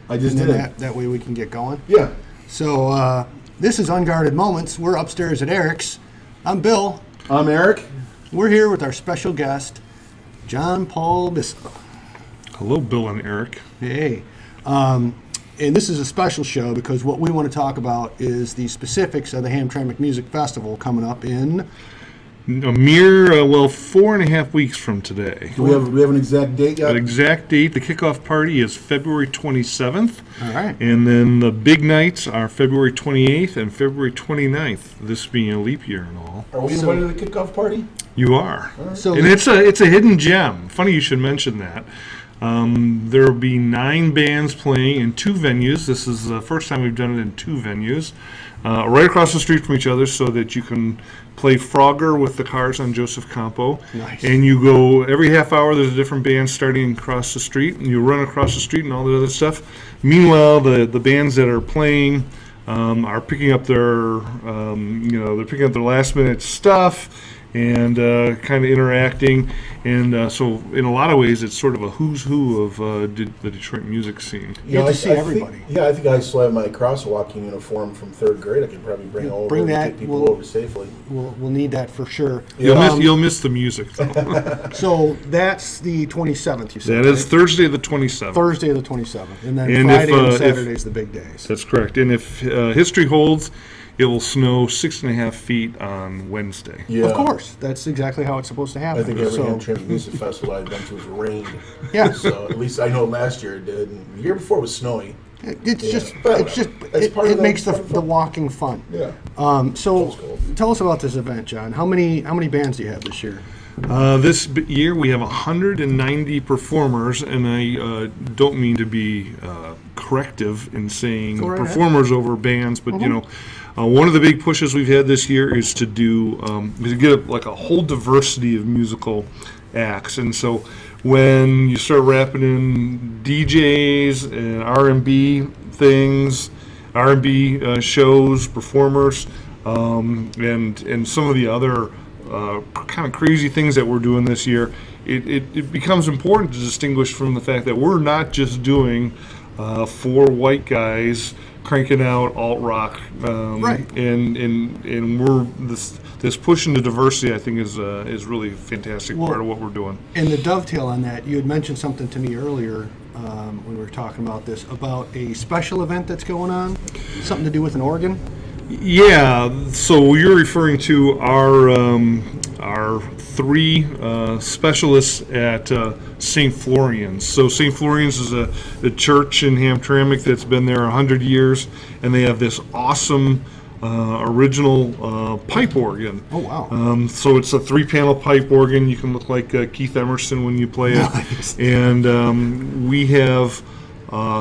I just did. That way we can get going. Yeah. So this is Unguarded Moments. We're upstairs at Eric's. I'm Bill. I'm Eric. We're here with our special guest, John Paul Bissell. Hello, Bill and Eric. Hey. And this is a special show because what we want to talk about is the specifics of the Hamtramck Music Festival coming up in A mere, 4.5 weeks from today. Do we have an exact date yet? An exact date. The kickoff party is February 27th. All right. And then the big nights are February 28th and February 29th, this being a leap year and all. Are we invited to the kickoff party? You are. Right. So And it's a hidden gem. Funny you should mention that. There will be 9 bands playing in 2 venues. This is the first time we've done it in 2 venues, right across the street from each other, so that you can play Frogger with the Cars on Joseph Campo. Nice. And you go every half hour. There's a different band starting across the street, and you run across the street and all the other stuff. Meanwhile, the bands that are playing are picking up their they're picking up their last minute stuff and kind of interacting, and so in a lot of ways it's sort of a who's who of the Detroit music scene. You get to see everybody. I think I still have my crosswalking uniform from 3rd grade. I could probably bring over and get people over safely. We'll need that for sure. You'll miss the music, though. So that's the 27th, you said. That is Thursday the 27th. Thursday the 27th. And then And Friday and if Saturday's the big days. That's correct. And if history holds, it will snow 6.5 feet on Wednesday. Yeah. Of course. That's exactly how it's supposed to happen. I think every Hamtramck Music Festival I've been to has rained. Yeah. So at least I know last year it did. And the year before was snowy. It makes the walking fun. Yeah. So tell us about this event, John. How many bands do you have this year? This year we have 190 performers, and I don't mean to be corrective in saying performers over bands, but one of the big pushes we've had this year is to do to get like a whole diversity of musical acts, and so when you start wrapping in DJs and R&B things, R&B shows, performers, and some of the other kind of crazy things that we're doing this year, it becomes important to distinguish from the fact that we're not just doing 4 white guys cranking out alt rock, Right. and we're this push into diversity, I think, is really a fantastic part of what we're doing. And the dovetail on that, you had mentioned something to me earlier when we were talking about this, about a special event that's going on, something to do with an organ. Yeah, so you're referring to our 3 specialists at St. Florian's. So St. Florian's is a church in Hamtramck that's been there 100 years, and they have this awesome original pipe organ. Oh, wow. So it's a 3-panel pipe organ. You can look like Keith Emerson when you play it. Nice. And we have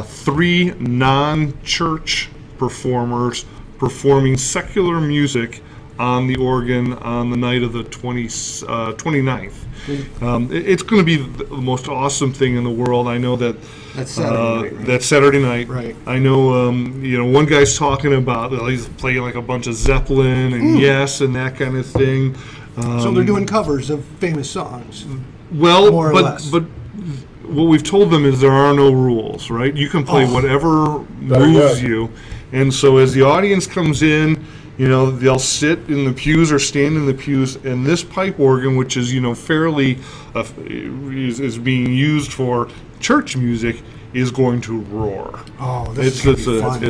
3 non-church performers performing secular music on the organ on the night of the 29th. It's going to be the most awesome thing in the world. I know that That's Saturday night, right? That's Saturday night. Right. I know, one guy's talking about he's playing like a bunch of Zeppelin and Yes and that kind of thing. So they're doing covers of famous songs. Well, more or less. but what we've told them is there are no rules, right? You can play whatever moves you. And so as the audience comes in, they'll sit in the pews or stand in the pews, and this pipe organ, which is, fairly, is being used for church music, is going to roar. Oh, this is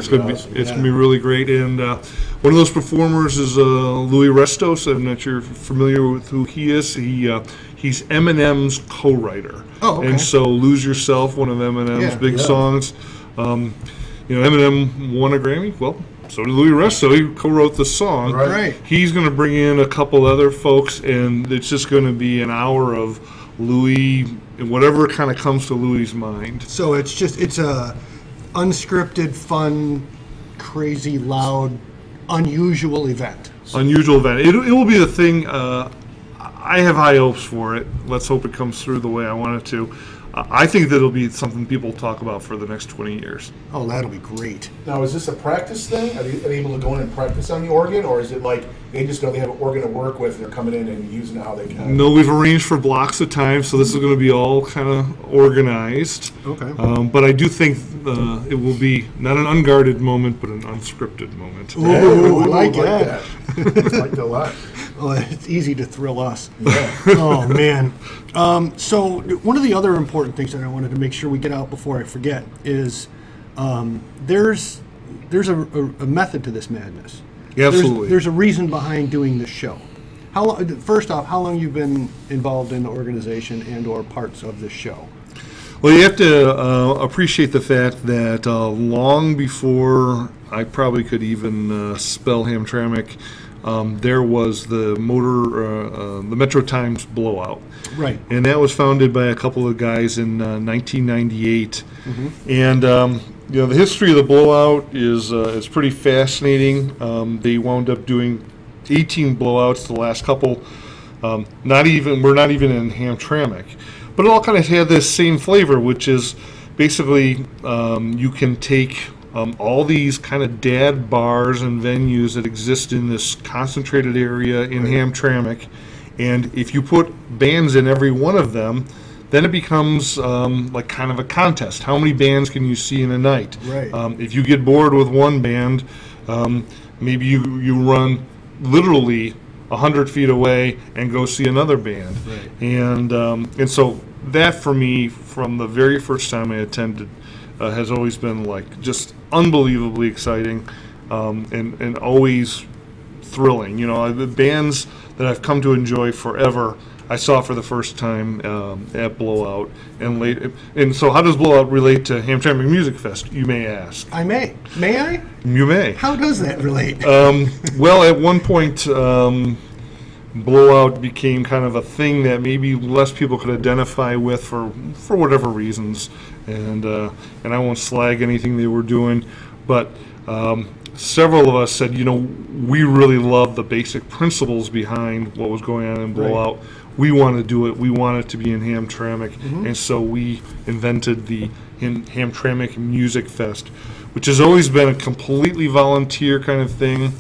going to be gonna be really great. And one of those performers is Louis Restos. I'm not sure if you're familiar with who he is. He's Eminem's co-writer. Oh, okay. And so "Lose Yourself," one of Eminem's big songs. Eminem won a Grammy. Well, so did Louis Resto. He co-wrote the song. Right. He's going to bring in a couple other folks, and it's just going to be an hour of Louis, whatever kind of comes to Louis's mind. So it's a unscripted, fun, crazy, loud, unusual event. Unusual event. It will be the thing. I have high hopes for it. Let's hope it comes through the way I want it to. I think that it'll be something people talk about for the next 20 years. Oh, that'll be great. Now, is this a practice thing? Are they able to go in and practice on the organ, or is it like they just know they have an organ to work with and they're coming in and using it how they can? No, we've arranged for blocks of time, so this is going to be all kind of organized. Okay. But I do think it will be not an unguarded moment, but an unscripted moment. Ooh, I like that. I like that a lot. Well, it's easy to thrill us. Yeah. Oh, man. So one of the other important things that I wanted to make sure we get out before I forget is there's a method to this madness. Yeah, absolutely. There's a reason behind doing this show. First off, how long you've been involved in the organization and or parts of this show? Well, you have to appreciate the fact that long before I probably could even spell Hamtramck, there was the the Metro Times blowout. Right. And that was founded by a couple of guys in 1998. Mm-hmm. And the history of the blowout is pretty fascinating. They wound up doing 18 blowouts the last couple. We're not even in Hamtramck, but it all kind of had this same flavor, which is basically you can take all these kind of dad bars and venues that exist in this concentrated area in Hamtramck, and if you put bands in every one of them, then it becomes like kind of a contest. How many bands can you see in a night? Right. If you get bored with one band, maybe you run literally 100 feet away and go see another band. Right. And so that for me, from the very first time I attended, has always been like just unbelievably exciting and always thrilling. The bands that I've come to enjoy forever, I saw for the first time at Blowout. And so how does Blowout relate to Hamtramck Music Fest, you may ask? I may. May I? You may. How does that relate? Well, at one point, Blowout became kind of a thing that maybe less people could identify with for whatever reasons, and I won't slag anything they were doing, but several of us said, we really love the basic principles behind what was going on in Blowout. Right. We want to do it. We want it to be in Hamtramck, and so we invented the Hamtramck Music Fest, which has always been a completely volunteer kind of thing.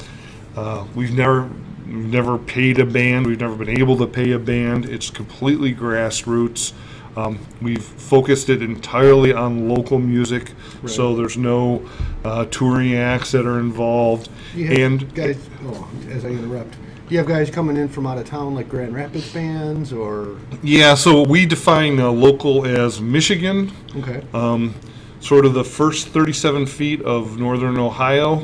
We've never paid a band. We've never been able to pay a band. It's completely grassroots. We've focused it entirely on local music, so there's no touring acts that are involved. Guys, as I interrupt, do you have guys coming in from out of town, like Grand Rapids bands, or? Yeah, so we define local as Michigan. Okay. Sort of the first 37 feet of northern Ohio,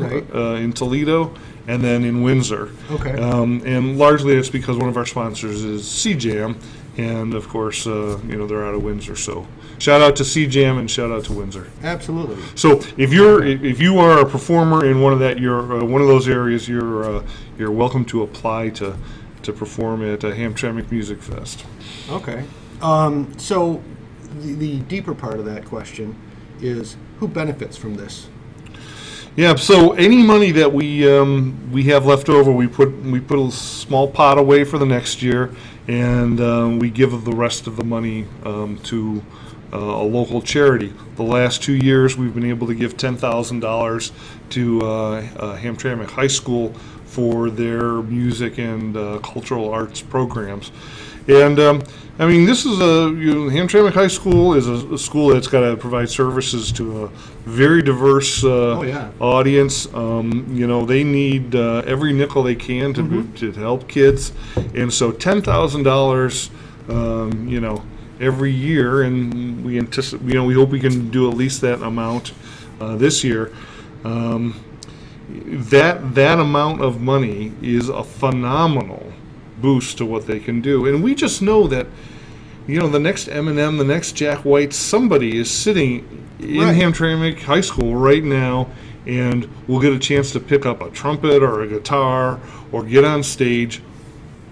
in Toledo, and then in Windsor. Okay. And largely it's because one of our sponsors is CJAM, and of course, they're out of Windsor. So shout out to CJAM and shout out to Windsor. Absolutely. So if you are a performer in one of those areas, you're welcome to apply to perform at Hamtramck Music Fest. Okay. So the deeper part of that question is, who benefits from this? Yeah, so any money that we have left over, we put a small pot away for the next year, and we give the rest of the money to a local charity. The last 2 years, we've been able to give $10,000 to Hamtramck High School for their music and cultural arts programs. And this is Hamtramck High School is a school that's got to provide services to a very diverse audience. They need every nickel they can to help kids, and so $10,000, every year, and we anticipate, we hope we can do at least that amount this year. That amount of money is a phenomenal boost to what they can do, and we just know that the next Eminem, the next Jack White, somebody is sitting in Hamtramck High School right now, and will get a chance to pick up a trumpet or a guitar or get on stage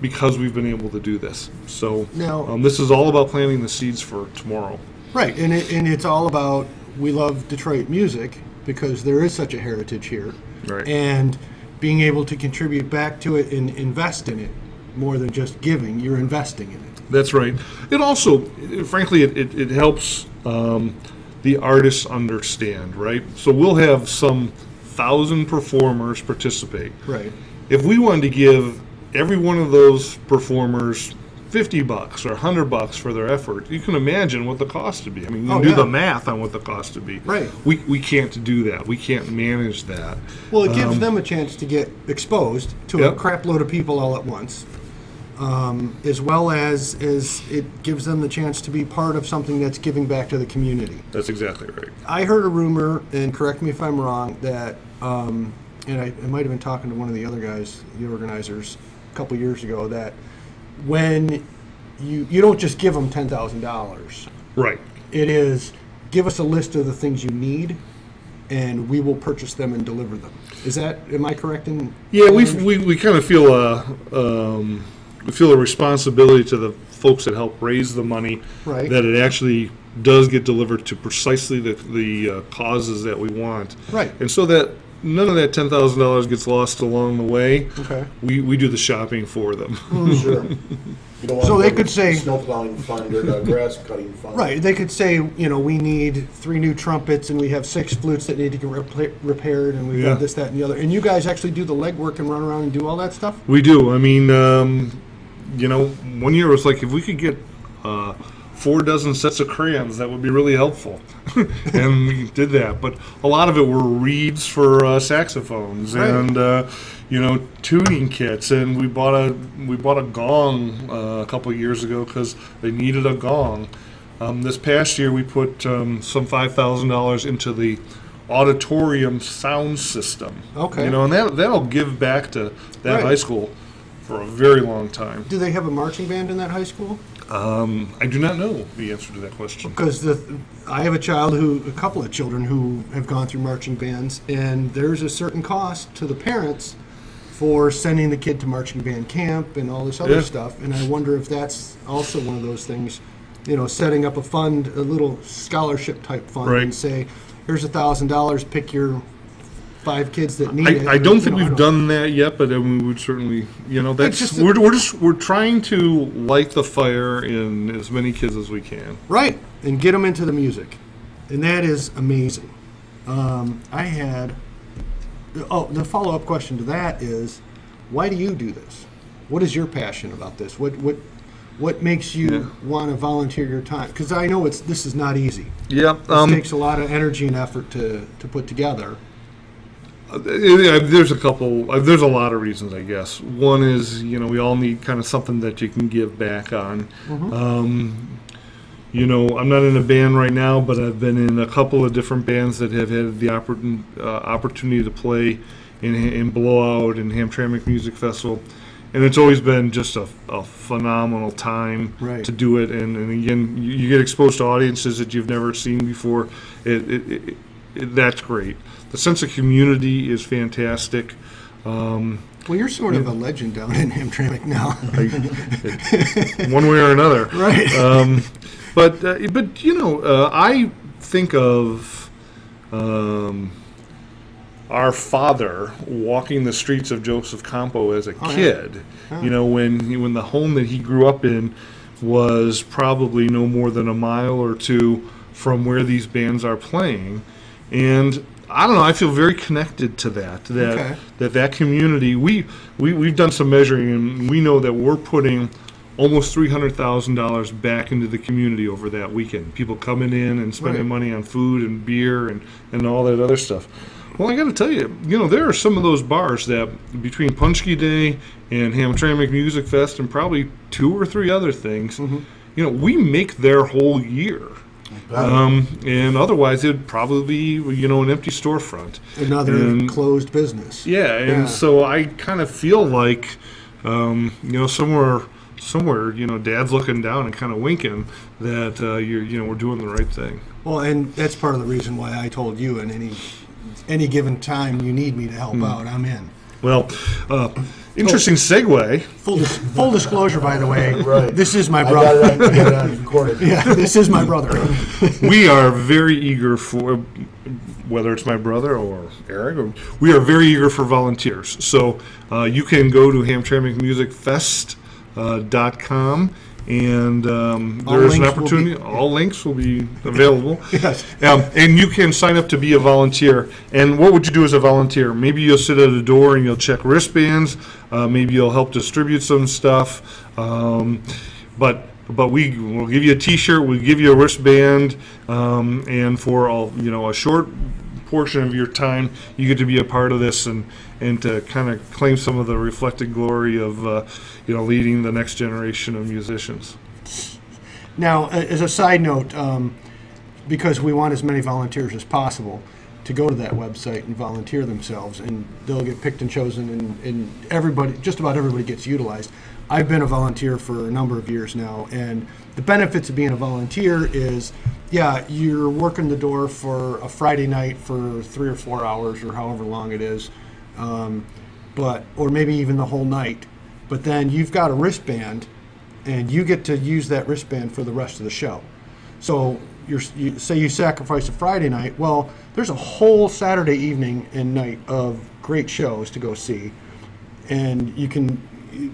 because we've been able to do this. So now, this is all about planting the seeds for tomorrow. Right, and it's all about, we love Detroit music because there is such a heritage here, and being able to contribute back to it and invest in it. More than just giving, you're investing in it. That's right. It also, frankly, it helps the artists understand, right? So we'll have some 1,000 performers participate. Right. If we wanted to give every one of those performers $50 or $100 for their effort, you can imagine what the cost would be. I mean, you can do the math on what the cost would be. Right. We can't do that. We can't manage that. Well, it gives them a chance to get exposed to a crap load of people all at once, as well as it gives them the chance to be part of something that's giving back to the community. That's exactly right. I heard a rumor, and correct me if I'm wrong, that, and I might have been talking to one of the other guys, the organizers, a couple years ago, that when you don't just give them $10,000. Right. It is, give us a list of the things you need, and we will purchase them and deliver them. Is that, am I correct in? Yeah, we kind of feel a responsibility to the folks that help raise the money, Right. that it actually does get delivered to precisely the causes that we want. Right. And so that none of that $10,000 gets lost along the way. Okay. We do the shopping for them. Sure. You don't want So to they go could to say- snow plowing fund or the grass cutting fund. Right. They could say, we need 3 new trumpets, and we have 6 flutes that need to get repaired, and we've got this, that, and the other. And you guys actually do the legwork and run around and do all that stuff? We do. I mean, one year it was like, if we could get 4 dozen sets of crayons, that would be really helpful. And we did that. But a lot of it were reeds for saxophones, Right. and tuning kits. And we bought a gong a couple of years ago because they needed a gong. This past year we put some $5,000 into the auditorium sound system. Okay. And that'll give back to that Right. high school for a very long time. Do they have a marching band in that high school? I do not know the answer to that question. Because I have a couple of children who have gone through marching bands, and there's a certain cost to the parents for sending the kid to marching band camp and all this other stuff. And I wonder if that's also one of those things, setting up a fund, a little scholarship type fund, Right. and say, here's $1,000, pick your 5 kids that need it. I don't think we've done that yet, but we would certainly, that's we're trying to light the fire in as many kids as we can. Right, and get them into the music, and that is amazing. The follow-up question to that is, why do you do this? What is your passion about this? What makes you want to volunteer your time? Because I know this is not easy. Yeah, It takes a lot of energy and effort to put together. There's a lot of reasons, I guess. One is, we all need kind of something that you can give back on. I'm not in a band right now, but I've been in a couple of different bands that have had the opportunity to play in Blowout and Hamtramck Music Festival. And it's always been just a phenomenal time to do it. And again, you get exposed to audiences that you've never seen before. That's great. The sense of community is fantastic. Well, you're sort of a legend down in Hamtramck now. One way or another. Right. But I think of our father walking the streets of Joseph Campo as a kid. Yeah. When the home that he grew up in was probably no more than a mile or two from where these bands are playing. And I don't know, I feel very connected to that community. We've done some measuring, and we know that we're putting almost $300,000 back into the community over that weekend. People coming in and spending money on food and beer and all that other stuff. Well, I got to tell you, there are some of those bars that between Punchki Day and Hamtramck Music Fest and probably 2 or 3 other things, we make their whole year. And otherwise it'd probably be, an empty storefront. Another closed business. Yeah, so I kind of feel like, somewhere, Dad's looking down and kind of winking that we're doing the right thing. Well, and that's part of the reason why I told you, and any given time you need me to help out, I'm in. Well, interesting segue. Full disclosure, by the way, this is my I brother. got it on recorded. Yeah, this is my brother. We are very eager for, whether it's my brother or Eric, we are very eager for volunteers. So you can go to HamtramckMusicFest.com and there is an opportunity. All links will be available. Yes. And you can sign up to be a volunteer. And what would you do as a volunteer? Maybe you'll sit at a door and you'll check wristbands. Maybe you'll help distribute some stuff. But we'll give you a T-shirt. We'll give you a wristband, and for a short portion of your time, you get to be a part of this and to kind of claim some of the reflected glory of leading the next generation of musicians. Now, as a side note, because we want as many volunteers as possible to go to that website and volunteer themselves, and they'll get picked and chosen, and everybody, just about everybody, gets utilized. I've been a volunteer for a number of years now, and the benefits of being a volunteer is, yeah, you're working the door for a Friday night for 3 or 4 hours or however long it is, or maybe even the whole night. But then you've got a wristband, and you get to use that wristband for the rest of the show. So say you sacrifice a Friday night, well, there's a whole Saturday evening and night of great shows to go see, and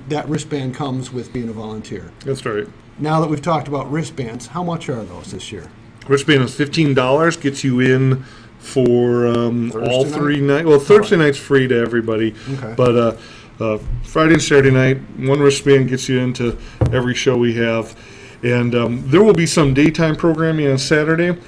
that wristband comes with being a volunteer. That's right. Now that we've talked about wristbands, how much are those this year? Wristband is $15, gets you in for all 3 nights. Well, Thursday night's free to everybody, okay. But Friday and Saturday night, one wristband gets you into every show we have. And there will be some daytime programming on Saturday,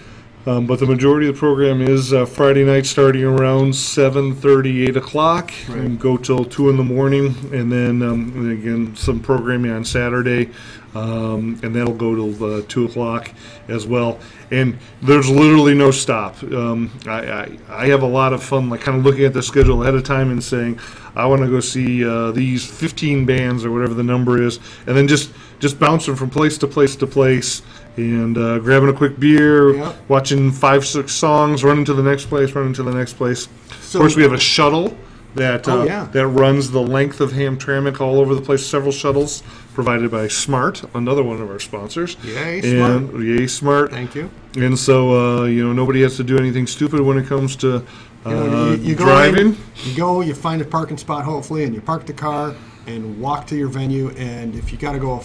but the majority of the program is Friday night, starting around 7:30, 8 o'clock, right, and go till 2 in the morning. And then again, some programming on Saturday, and that'll go till 2 o'clock as well. And there's literally no stop. I have a lot of fun, like kind of looking at the schedule ahead of time and saying, I want to go see these 15 bands or whatever the number is, and then just bouncing from place to place to place, and grabbing a quick beer, yep, watching 5-6 songs, running to the next place. So, of course, we have a shuttle that that runs the length of Hamtramck all over the place. Several shuttles provided by Smart, another one of our sponsors. Yay, Smart. Yay, Smart. Thank you. And so nobody has to do anything stupid when it comes to you driving. You find a parking spot, hopefully, and you park the car and walk to your venue. And if you got to go,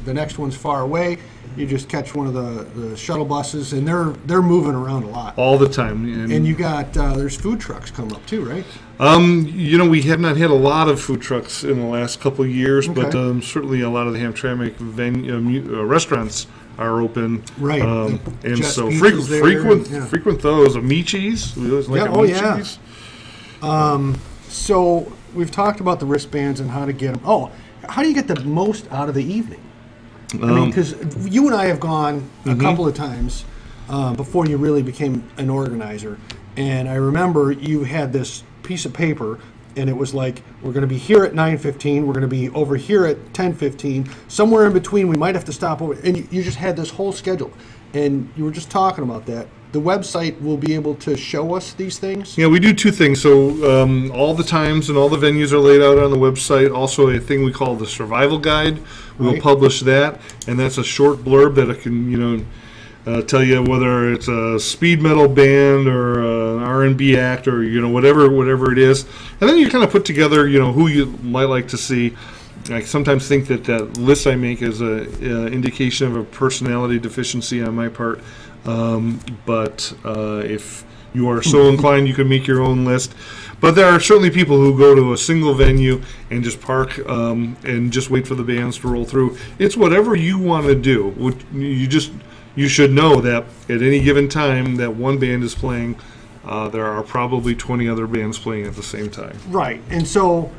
the next one's far away, you just catch one of the shuttle buses, and they're moving around a lot all the time. And you got there's food trucks come up too, right? We have not had a lot of food trucks in the last couple of years, okay, but certainly a lot of the Hamtramck restaurants are open, right? And so frequent those. Amicis, we always like Amicis. So we've talked about the wristbands and how to get them. Oh, how do you get the most out of the evening? I mean, because you and I have gone a couple of times before you really became an organizer, and I remember you had this piece of paper, and it was like, we're going to be here at 9:15, we're going to be over here at 10:15, somewhere in between we might have to stop over, and you just had this whole schedule, and you were just talking about that. The website will be able to show us these things? Yeah, we do 2 things. So all the times and all the venues are laid out on the website. Also a thing we call the survival guide. We'll right, publish that, and that's a short blurb that it can, tell you whether it's a speed metal band or an R&B act or whatever it is. And then you kind of put together, who you might like to see. I sometimes think that list I make is a indication of a personality deficiency on my part. But if you are so inclined, you can make your own list. But there are certainly people who go to a single venue and just park and just wait for the bands to roll through. It's whatever you want to do. You should know that at any given time that one band is playing, there are probably 20 other bands playing at the same time. Right. And so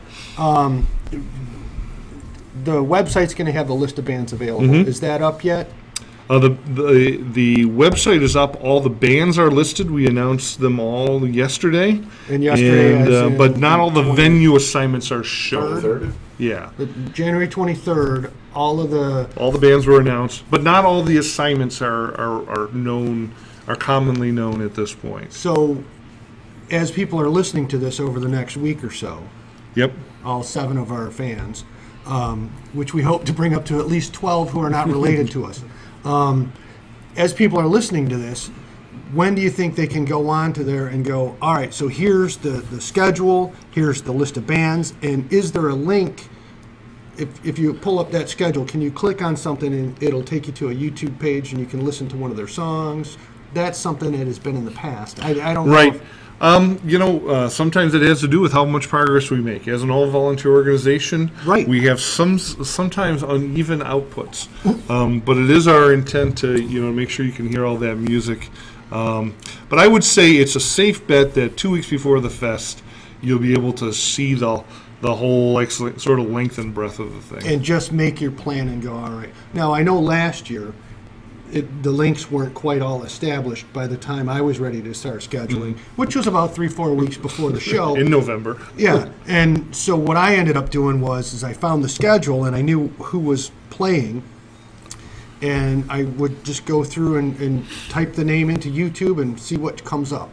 the website's going to have the list of bands available. Is that up yet? The website is up. All the bands are listed. We announced them all yesterday. But not all the venue assignments are shown. 3rd? Yeah. January 23rd, all the bands were announced, but not all the assignments are commonly known at this point. So as people are listening to this over the next week or so, yep, all 7 of our fans, which we hope to bring up to at least 12 who are not related to us. As people are listening to this, when do you think they can go on to there and go, all right, so here's the schedule, here's the list of bands, and is there a link if you pull up that schedule, can you click on something and it'll take you to a YouTube page and you can listen to one of their songs? That's something that has been in the past. I don't know. Right. Sometimes it has to do with how much progress we make. As an all-volunteer organization, Right. we have sometimes uneven outputs. But it is our intent to, make sure you can hear all that music. But I would say it's a safe bet that 2 weeks before the fest, you'll be able to see the whole sort of length and breadth of the thing. And just make your plan and go, all right. Now, I know last year, the links weren't quite all established by the time I was ready to start scheduling, which was about 3-4 weeks before the show. In November. Yeah, and so what I ended up doing was I found the schedule and I knew who was playing, and I would just go through and type the name into YouTube and see what comes up.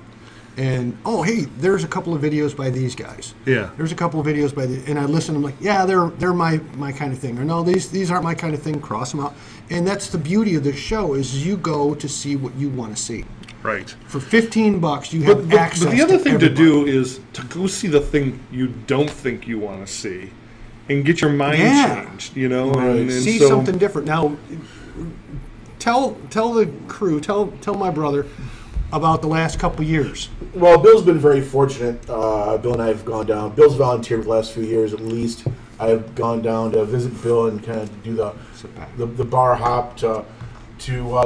And, oh, hey, there's a couple of videos by these guys. Yeah. There's a couple of videos by and I listen, I'm like, yeah, they're my kind of thing. Or no, these aren't my kind of thing, cross them out. And that's the beauty of this show is you go to see what you want to see. Right. For $15, you have access to But the other thing everybody. to do is to go see the thing you don't think you want to see and get your mind changed, Right. and See so, something different. Now, tell the crew, tell my brother about the last couple years. Well, Bill's been very fortunate. Bill and I have gone down. Bill's volunteered the last few years at least. I've gone down to visit Bill and kind of do the bar hop to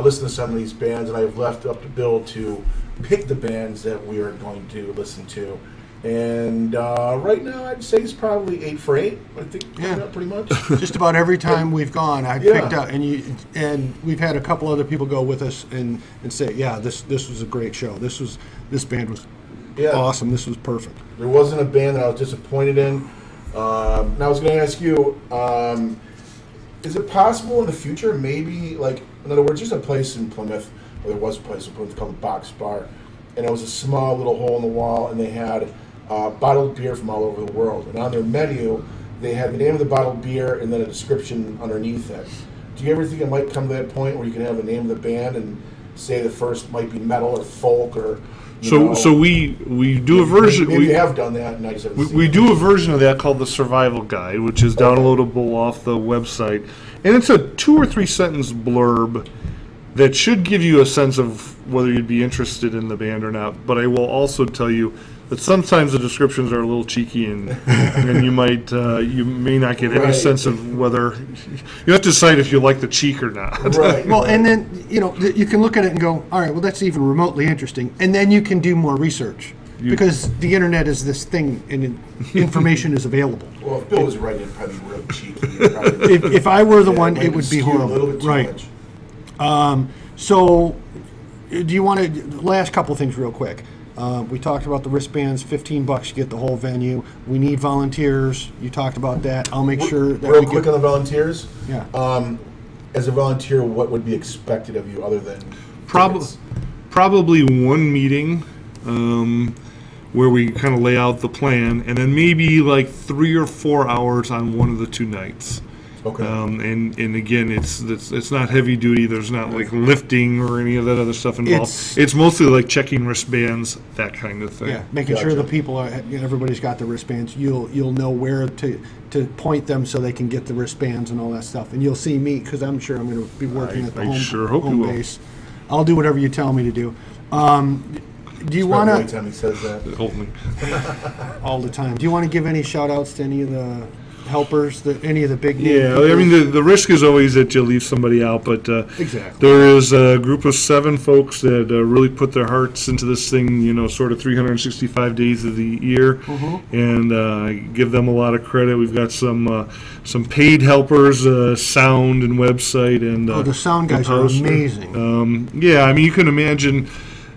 listen to some of these bands, and I've left up to Bill to pick the bands that we are going to listen to. And right now, I'd say it's probably 8 for 8. I think, pretty much. Just about every time we've gone, I've Yeah. picked up, and we've had a couple other people go with us and say, yeah, this was a great show. This band was awesome. This was perfect. There wasn't a band that I was disappointed in. Now I was going to ask you, is it possible in the future, maybe, like, in other words, there's a place in Plymouth, or there was a place in Plymouth called the Box Bar, and it was a small little hole in the wall, and they had bottled beer from all over the world. And on their menu, they had the name of the bottled beer and then a description underneath it. Do you ever think it might come to that point where you can have the name of the band and say the first might be metal or folk or... So we do a version. Maybe you have done that, and I just haven't seen We it. do a version of that called the Survival Guide, which is downloadable off the website, and it's a 2 or 3 sentence blurb that should give you a sense of whether you'd be interested in the band or not. But I will also tell you that sometimes the descriptions are a little cheeky, and you may not get any Right. sense of whether you have to decide if you like the cheek or not. Right. Well, and then, you can look at it and go, all right, well, that's even remotely interesting. And then you can do more research. Because the internet is this thing, and information is available. Well, if Bill was writing, it'd probably be real cheeky. If I were the one, might it would be skew horrible. A little bit too Right. much. So, do you want to, last couple of things real quick. We talked about the wristbands, $15 to get the whole venue. We need volunteers. You talked about that. I'll make sure that Real we quick get... on the volunteers. Yeah. As a volunteer, what would be expected of you other than tickets? Probably one meeting where we kind of lay out the plan, and then maybe like 3 or 4 hours on one of the 2 nights. Okay. And again, it's not heavy duty. There's not like lifting or any of that other stuff involved. It's mostly like checking wristbands, that kind of thing. Yeah, making sure the people are, everybody's got the wristbands. You'll know where to point them so they can get the wristbands and all that stuff. And you'll see me because I'm sure I'm going to be working at the I sure hope you home will. base. I'll do whatever you tell me to do. Do you want Every to time he says that. Hopefully. all the time? Do you want to give any shout outs to any of the helpers, any of the big name Yeah, people? I mean, the risk is always that you leave somebody out, but Exactly. there is a group of 7 folks that really put their hearts into this thing, sort of 365 days of the year, and I give them a lot of credit. We've got some paid helpers, sound and website, and the sound guys are poster. amazing. Yeah, I mean, you can imagine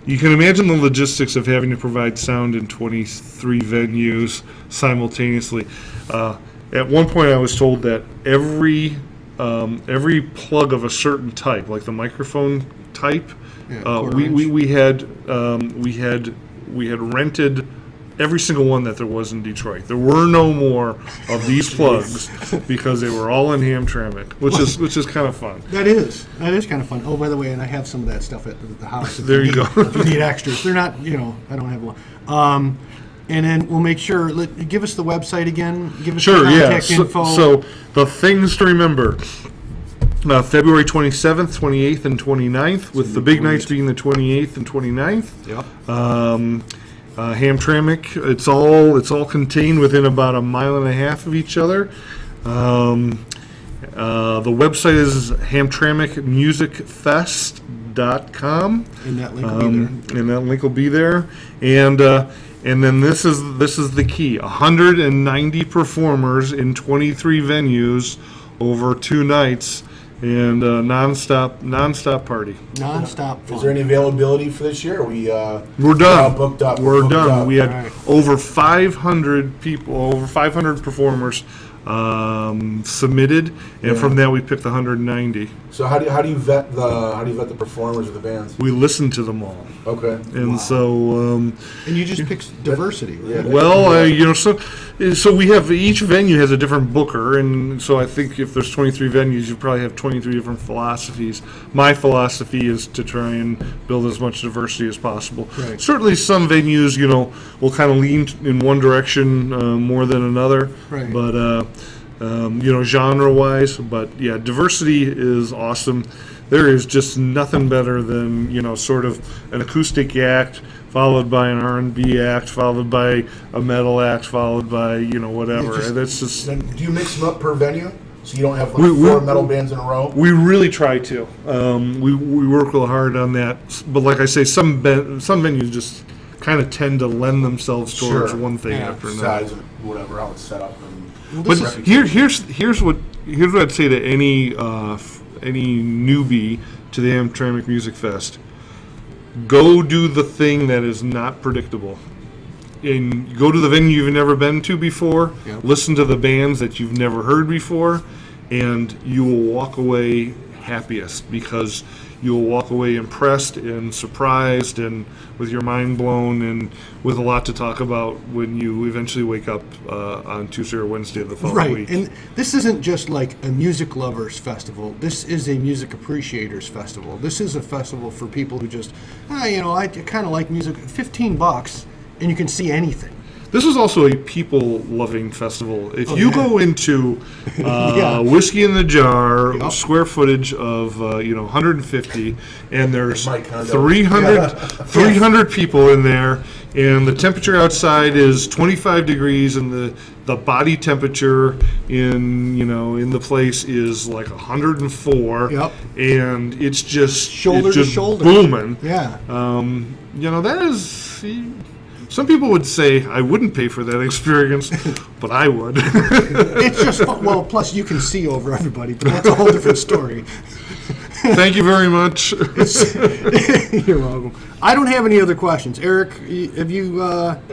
the logistics of having to provide sound in 23 venues simultaneously. At one point, I was told that every plug of a certain type, like the microphone type, we had rented every single one that there was in Detroit. There were no more of these plugs because they were all in Hamtramck, which is kind of fun. That is kind of fun. Oh, by the way, and I have some of that stuff at the house. If There you go. If you need extras, they're not. I don't have a lot. And then we'll make sure, give us the website again. Give us Sure, the yeah. contact info. So the things to remember. February 27th, 28th, and 29th, with the big nights being the 28th and 29th. Yep. Hamtramck, it's all contained within about a mile and a half of each other. The website is hamtramckmusicfest.com. And that link will be there. And that link will be there. And then this is the key: 190 performers in 23 venues over 2 nights, and nonstop party. Non-stop fun. Is there any availability for this year? We're done. All booked up. We're done. Up. We had Right. over 500 people, over 500 performers submitted, and from that we picked 190. So how do you vet the performers or the bands? We listened to them all, Okay. and so. And you just pick diversity, right? Well, so we have, each venue has a different booker, and so I think if there's 23 venues, you probably have 23 different philosophies. My philosophy is to try and build as much diversity as possible. Right. Certainly, some venues, will kind of lean in one direction more than another, Right. but genre-wise. But yeah, diversity is awesome. There is just nothing better than sort of an acoustic act, followed by an R&B act, followed by a metal act, folled by whatever. That's just. Do you mix them up per venue, so you don't have like We- 4 metal bands in a row? We really try to. We work real hard on that. But like I say, some venues just kind of tend to lend themselves towards Sure. one thing Yeah. after another. Size and whatever, how it's set up. And But reputation. here's what I'd say to any newbie to the Hamtramck Music Fest. Go do the thing that is not predictable. And go to the venue you've never been to before. Yep. Listen to the bands that you've never heard before, and you will walk away happiest, because you will walk away impressed and surprised and with your mind blown and with a lot to talk about when you eventually wake up on Tuesday or Wednesday of the following Right, week. and this isn't just like a music lovers festival. This is a music appreciators festival. This is a festival for people who just, I kind of like music. $15, and you can see anything. This is also a people-loving festival. If you go into Yeah. Whiskey in the Jar, Yep. square footage of 150, and there's Mike Kondo. 300 people in there, and the temperature outside is 25 degrees, and the body temperature in the place is like 104. Yep. And it's just Shoulder it's to just shoulder. booming. Yeah. That is. Some people would say I wouldn't pay for that experience, but I would. It's just fun. Well, plus you can see over everybody, but that's a whole different story. Thank you very much. You're welcome. I don't have any other questions. Eric, have you?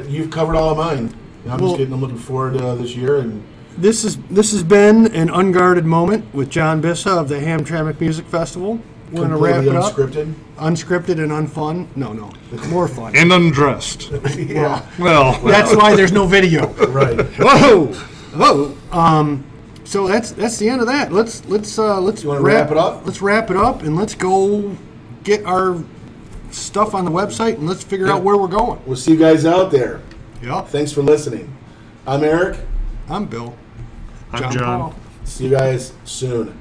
You've covered all of mine. I'm Well- I'm looking forward to this year, and This has been an unguarded moment with John Bissa of the Hamtramck Music Festival. We're going to wrap completely it up. unscripted. Unscripted and unfun. No, more fun. And undressed. Yeah, Well, That's why there's no video. right. Whoa, whoa. So that's the end of that. Let's You wanna wrap it up? Let's wrap it up, and let's go get our stuff on the website, and let's figure out where we're going. We'll see you guys out there. Yeah. Thanks for listening. I'm Eric. I'm Bill. I'm John. Paul. See you guys soon.